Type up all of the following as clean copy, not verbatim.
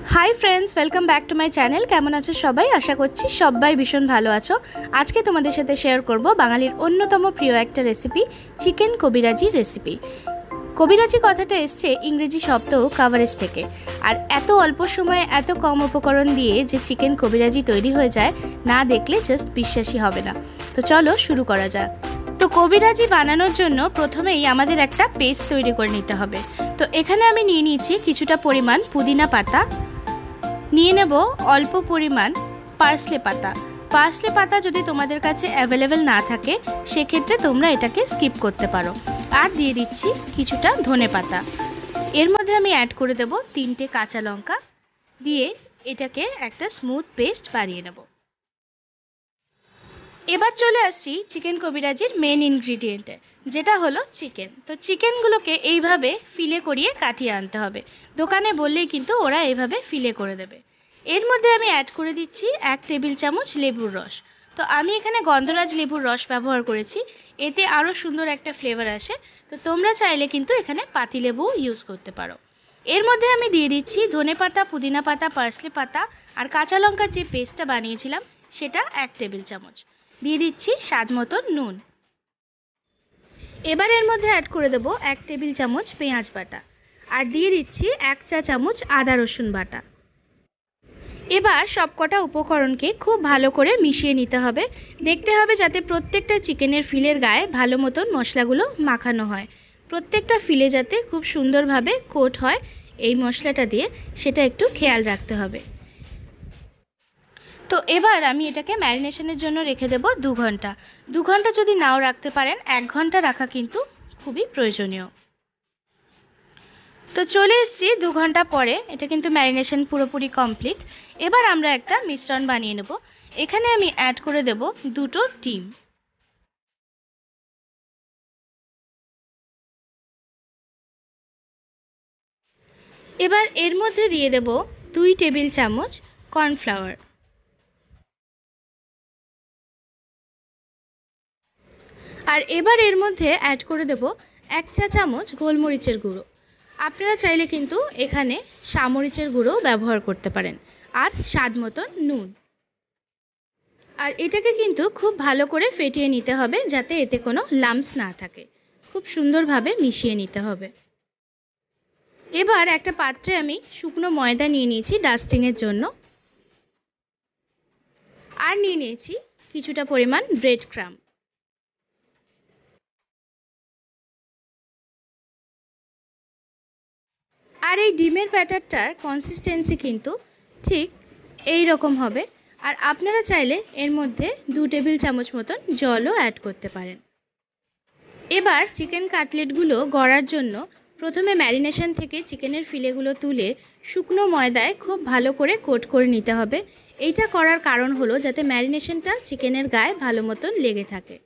High friends welcome back to my channel केमन आछो सबाई आशा करछि सबाई भीषण भालो आछो। आज के तोमादेर साथे शेयर करब बांगालिर अन्यतम प्रिय एक रेसिपि चिकेन कबिराजी रेसिपि। कबिराजी कथाटा एसेছে इंग्रेजी शब्द कवरेज थेके और एत अल्प समय एत कम उपकरण दिए जे चिकेन कबिराजी तैरी हो जाए ना देखले जस्ट विश्वासई होबे ना। तो चलो शुरू करा जाक। तो कबिराजी बानानोर जोन्नो प्रथमेई आमादेर एकटा पेस्ट तैरी करे निते होबे। तो एखाने आमि निये निয়েছি কিছুটা পরিমাণ पुदिना पाता, নিয়ে নেব অল্প পরিমাণ পার্সলে পাতা। পার্সলে পাতা যদি তোমাদের কাছে অ্যাভেলেবল না থাকে সেক্ষেত্রে তোমরা এটাকে স্কিপ করতে পারো। আর দিয়ে দিচ্ছি কিছুটা ধনে পাতা। এর মধ্যে আমি অ্যাড করে দেব 3টে কাঁচা লঙ্কা, দিয়ে এটাকে একটা স্মুথ পেস্ট বানিয়ে নেব। এবার চলে আসছি চিকেন কবিরাজির মেন ইনগ্রিডিয়েন্টে, যেটা হলো চিকেন। তো চিকেনগুলোকে এইভাবে ফিলে করিয়ে কাটিয়ে আনতে হবে। দোকানে বললেই কিন্তু ওরা এইভাবে ফিলে করে দেবে। এর মধ্যে আমি অ্যাড করে দিচ্ছি 1 টেবিল চামচ লেবুর রস। তো আমি এখানে গন্ধরাজ লেবুর রস ব্যবহার করেছি, এতে আরও সুন্দর একটা ফ্লেভার আসে। তো তোমরা চাইলে কিন্তু এখানে পাতিলেবু ইউজ করতে পারো। এর মধ্যে আমি দিয়ে দিচ্ছি ধনে পাতা, পুদিনা পাতা, পার্সলে পাতা আর কাঁচা লঙ্কার যে পেস্টটা বানিয়েছিলাম সেটা 1 টেবিল চামচ। দিয়ে দিচ্ছি স্বাদ মতো নুন। এবার এর মধ্যে অ্যাড করে দেব 1 টেবিল চামচ পেঁয়াজ বাটা আর দিয়ে দিচ্ছি 1 চা চামচ আদা রসুন বাটা। এবার সবকটা উপকরণকে খুব ভালো করে মিশিয়ে নিতে হবে। দেখতে হবে যাতে প্রত্যেকটা চিকেনের ফিলের গায়ে ভালো মতন মশলাগুলো মাখানো হয়, প্রত্যেকটা ফিলে যাতে খুব সুন্দরভাবে কোট হয় এই মশলাটা দিয়ে, সেটা একটু খেয়াল রাখতে হবে। তো এবার আমি এটাকে ম্যারিনেশনের জন্য রেখে দেব 2 ঘন্টা। 2 ঘন্টা যদি নাও রাখতে পারেন 1 ঘন্টা রাখা কিন্তু খুবই প্রয়োজনীয়। তো চলে এসেছি 2 ঘন্টা পরে, এটা কিন্তু ম্যারিনেশন পুরোপুরি কমপ্লিট। এবার আমরা একটা মিশ্রণ বানিয়ে নেব। এখানে আমি অ্যাড করে দেব 2টো ডিম। এবার এর মধ্যে দিয়ে দেব 2 টেবিল চামচ কর্নফ্লাওয়ার। আর এবার এর মধ্যে অ্যাড করে দেব 1 চা চামচ গোলমরিচের গুঁড়ো। আপনারা চাইলে কিন্তু এখানে সামরিচের গুঁড়ো ব্যবহার করতে পারেন। আর স্বাদ মতন নুন। আর এটাকে কিন্তু খুব ভালো করে ফেটিয়ে নিতে হবে যাতে এতে কোনো লাম্পস না থাকে। খুব সুন্দরভাবে মিশিয়ে নিতে হবে। এবার একটা পাত্রে আমি শুকনো ময়দা নিয়ে নিয়েছি ডাস্টিংয়ের জন্য, আর নিয়ে নিয়েছি কিছুটা পরিমাণ ব্রেড ক্রাম্ব। আর এই ডিমের ব্যাটারটার কনসিস্টেন্সি কিন্তু ঠিক এই রকম হবে। আর আপনারা চাইলে এর মধ্যে 2 টেবিল চামচ মতন জলও অ্যাড করতে পারেন। এবার চিকেন কাটলেটগুলো গড়ার জন্য প্রথমে ম্যারিনেশন থেকে চিকেনের ফিলেগুলো তুলে শুকনো ময়দায় খুব ভালো করে কোট করে নিতে হবে। এইটা করার কারণ হলো যাতে ম্যারিনেশনটা চিকেনের গায়ে ভালো মতন লেগে থাকে।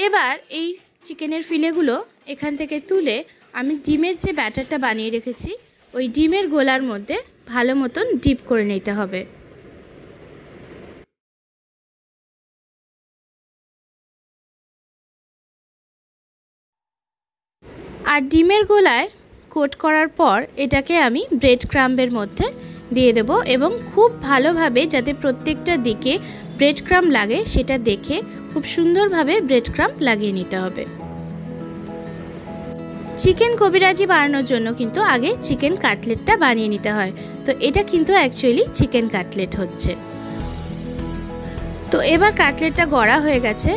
এবার এই চিকেনের ফিলেগুলো এখান থেকে তুলে আমি ডিমের যে ব্যাটারটা বানিয়ে রেখেছি ওই ডিমের গোলার মধ্যে ভালো মতন ডিপ করে নিতে হবে। আর ডিমের গোলায় কোট করার পর এটাকে আমি ব্রেড ক্রাম্বের মধ্যে দিয়ে দেব এবং খুব ভালোভাবে যাতে প্রত্যেকটা দিকে ব্রেড ক্রাম্ব লাগে সেটা দেখে খুব সুন্দরভাবে ব্রেড ক্রাম্ব লাগিয়ে নিতে হবে। চিকেন কবিরাজি বানানোর জন্য কিন্তু আগে চিকেন কাটলেটটা বানিয়ে নিতে হয়। তো এটা কিন্তু অ্যাকচুয়ালি চিকেন কাটলেট হচ্ছে। তো এবার কাটলেটটা গড়া হয়ে গেছে।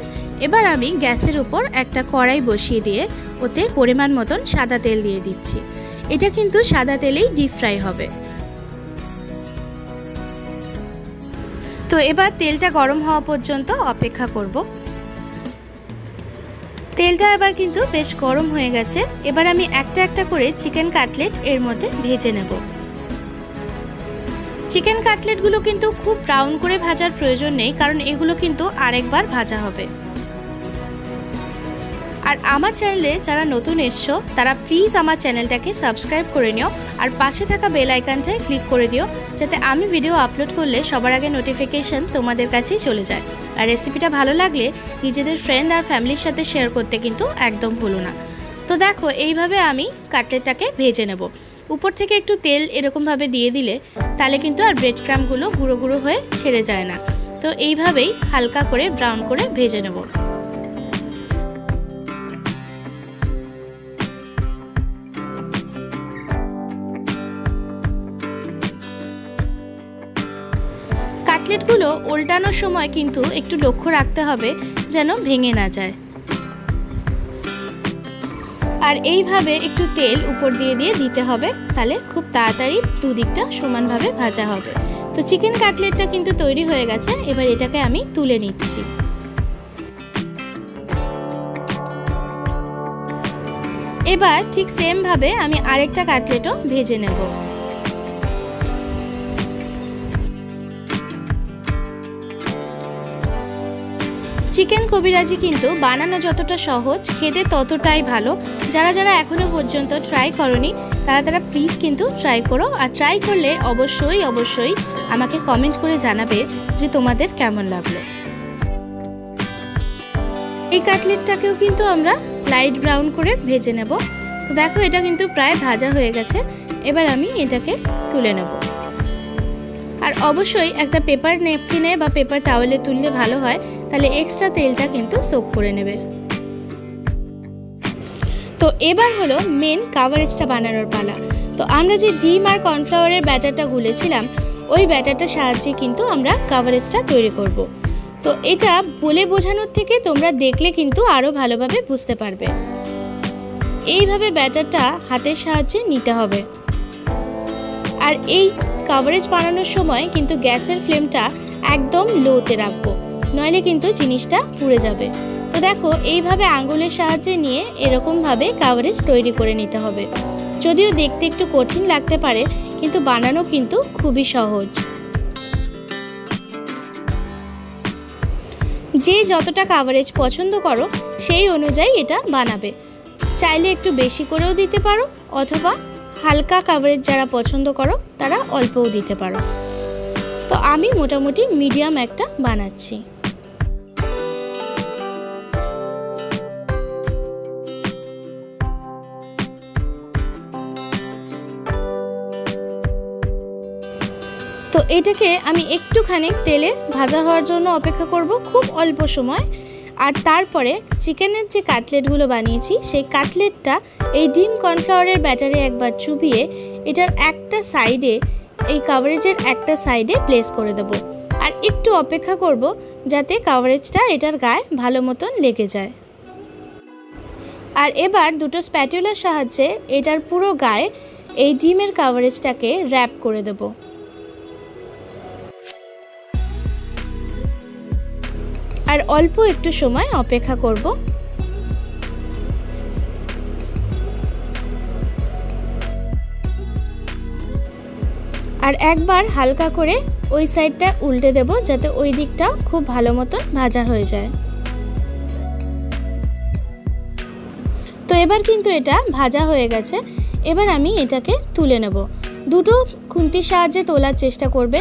এবার আমি গ্যাসের উপর একটা কড়াই বসিয়ে দিয়ে ওতে পরিমাণ মতন সাদা তেল দিয়ে দিচ্ছি। এটা কিন্তু সাদা তেলেই ডিপ ফ্রাই হবে। তো এবার তেলটা গরম হওয়া পর্যন্ত অপেক্ষা করব। তেলটা এবার কিন্তু বেশ গরম হয়ে গেছে। এবার আমি একটা একটা করে চিকেন কাটলেট এর মধ্যে ভেজে নেব। চিকেন কাটলেটগুলো কিন্তু খুব ব্রাউন করে ভাজার প্রয়োজন নেই, কারণ এগুলো কিন্তু আরেকবার ভাজা হবে। আর আমার চ্যানেলে যারা নতুন এসছো তারা প্লিজ আমার চ্যানেলটাকে সাবস্ক্রাইব করে নিও আর পাশে থাকা বেল আইকনটায় ক্লিক করে দিও যাতে আমি ভিডিও আপলোড করলে সবার আগে নোটিফিকেশন তোমাদের কাছেই চলে যায়। আর রেসিপিটা ভালো লাগলে নিজেদের ফ্রেন্ড আর ফ্যামিলির সাথে শেয়ার করতে কিন্তু একদম ভুলো না। তো দেখো এইভাবে আমি কাটলেটটাকে ভেজে নেব। উপর থেকে একটু তেল এরকমভাবে দিয়ে দিলে তাহলে কিন্তু আর ব্রেড ক্রাম্বগুলো গুঁড়ো গুঁড়ো হয়ে ছেড়ে যায় না। তো এইভাবেই হালকা করে ব্রাউন করে ভেজে নেব। কাটলেটগুলো উল্টানোর সময় কিন্তু একটু লক্ষ্য রাখতে হবে যেন ভেঙে না যায়। আর এইভাবে একটু তেল উপর দিয়ে দিতে হবে, তাহলে খুব তাড়াতাড়ি দুদিকটা সমানভাবে ভাজা হবে। তো চিকেন কাটলেটটা কিন্তু তৈরি হয়ে গেছে। এবার এটাকে আমি তুলে নিচ্ছি। এবার ঠিক সেম ভাবে আমি আরেকটা কাটলেটও ভেজে নেব। চিকেন কবিরাজি কিন্তু বানানো যতটা সহজ, খেতে ততটাই ভালো। যারা যারা এখনো পর্যন্ত ট্রাই করনি তারা প্লিজ কিন্তু ট্রাই করো। আর ট্রাই করলে অবশ্যই আমাকে কমেন্ট করে জানাবে যে তোমাদের কেমন লাগলো। এই কাটলেটটাকেও কিন্তু আমরা লাইট ব্রাউন করে ভেজে নেব। তো দেখো এটা কিন্তু প্রায় ভাজা হয়ে গেছে। এবার আমি এটাকে তুলে নেব। আর অবশ্যই একটা পেপার নেপকিনে বা পেপার টাওয়েলে তুললে ভালো হয়, তাহলে এক্সট্রা তেলটা কিন্তু সোক করে নেবে। তো এবার হলো মেন কাভারেজটা বানানোর পালা। তো আমরা যে ডিম আর কর্নফ্লাওয়ারের ব্যাটারটা গুলেছিলাম ওই ব্যাটারটার সাহায্যে কিন্তু আমরা কাভারেজটা তৈরি করব। তো এটা বলে বোঝানোর থেকে তোমরা দেখলে কিন্তু আরও ভালোভাবে বুঝতে পারবে। এইভাবে ব্যাটারটা হাতের সাহায্যে নিতে হবে। আর এই কাভারেজ বানানোর সময় কিন্তু গ্যাসের ফ্লেমটা একদম লোতে রাখবো, নইলে কিন্তু জিনিসটা পুড়ে যাবে। তো দেখো এইভাবে আঙ্গুলের সাহায্যে নিয়ে এরকমভাবে কাভারেজ তৈরি করে নিতে হবে। যদিও দেখতে একটু কঠিন লাগতে পারে, কিন্তু বানানো কিন্তু খুবই সহজ। যে যতটা কাভারেজ পছন্দ করো সেই অনুযায়ী এটা বানাবে। চাইলে একটু বেশি করেও দিতে পারো, অথবা হালকা কাভারেজ যারা পছন্দ করো তারা অল্পও দিতে পারো। তো আমি মোটামুটি মিডিয়াম একটা বানাচ্ছি। তো এটাকে আমি একটুখানি তেলে ভাজা হওয়ার জন্য অপেক্ষা করব, খুব অল্প সময়। আর তারপরে চিকেনের যে কাটলেটগুলো বানিয়েছি সেই কাটলেটটা এই ডিম কর্নফ্লাওয়ারের ব্যাটারে একবার চুবিয়ে এটার একটা সাইডে, এই কাভারেজের একটা সাইডে প্লেস করে দেব। আর একটু অপেক্ষা করব যাতে কাভারেজটা এটার গায়ে ভালো মতন লেগে যায়। আর এবার দুটো স্প্যাটুলার সাহায্যে এটার পুরো গায়ে এই ডিমের কাভারেজটাকে র্যাপ করে দেব। আর অল্প একটু সময় অপেক্ষা করব। আর একবার হালকা করে ওই সাইডটা উল্টে দেব যাতে ওই দিকটা খুব ভালো মতন ভাজা হয়ে যায়। তো এবার কিন্তু এটা ভাজা হয়ে গেছে। এবার আমি এটাকে তুলে নেব। দুটো খুন্তির সাহায্যে তোলার চেষ্টা করবে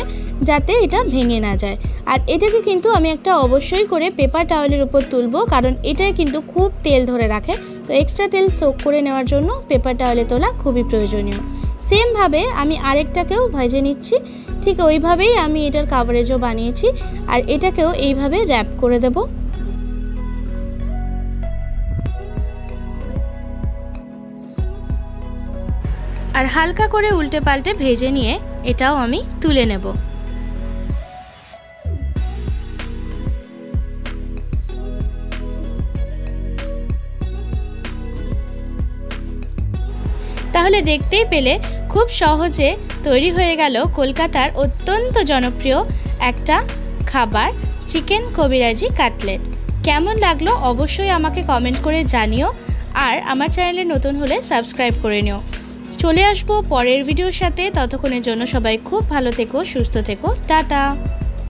যাতে এটা ভেঙে না যায়। আর এটাকে কিন্তু আমি একটা অবশ্যই করে পেপার টাওয়েলের উপর তুলবো, কারণ এটাই কিন্তু খুব তেল ধরে রাখে। তো এক্সট্রা তেল সোক করে নেওয়ার জন্য পেপার টাওয়েলে তোলা খুবই প্রয়োজনীয়। সেমভাবে আমি আরেকটাকেও ভেজে নিচ্ছি। ঠিক ওইভাবেই আমি এটার কাভারেজও বানিয়েছি। আর এটাকেও এইভাবে র্যাপ করে দেব। আর হালকা করে উল্টে পাল্টে ভেজে নিয়ে এটাও আমি তুলে নেব। তাহলে দেখতেই পেলে খুব সহজে তৈরি হয়ে গেল কলকাতার অত্যন্ত জনপ্রিয় একটা খাবার চিকেন কবিরাজি কাটলেট। কেমন লাগলো অবশ্যই আমাকে কমেন্ট করে জানিও। আর আমার চ্যানেলে নতুন হলে সাবস্ক্রাইব করে নিও। চলে আসবো পরের ভিডিওর সাথে। ততক্ষণের জন্য সবাই খুব ভালো থেকো, সুস্থ থেকো। টাটা।